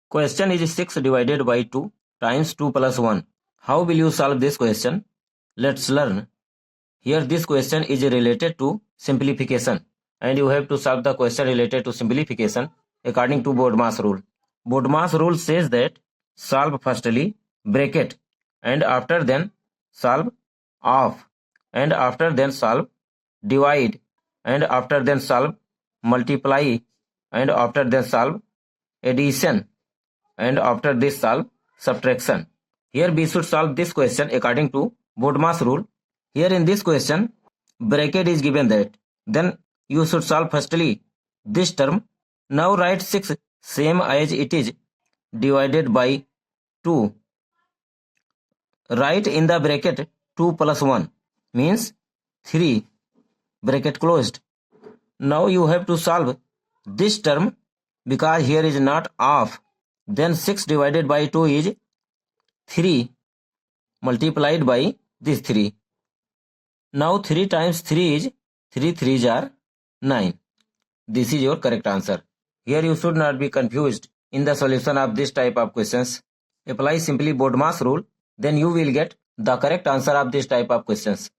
Question is 6 divided by 2 times 2 plus 1. How will you solve this question? Let's learn. Here this question is related to simplification and you have to solve the question related to simplification according to bodmas rule. Bodmas rule says that solve firstly bracket and after then solve off and after then solve divide and after then solve multiply and after then solve addition and after this solve subtraction. Here we should solve this question according to bodmas rule. Here in this question bracket is given that, then you should solve firstly this term. Now write 6 same as it is divided by 2. Write in the bracket 2 plus 1 means 3, bracket closed. Now you have to solve this term because here is not off. Then 6 divided by 2 is 3 multiplied by this 3. Now 3 times 3 is 3 3s are 9. This is your correct answer. Here you should not be confused in the solution of this type of questions. Apply simply bodmas rule, then you will get the correct answer of this type of questions.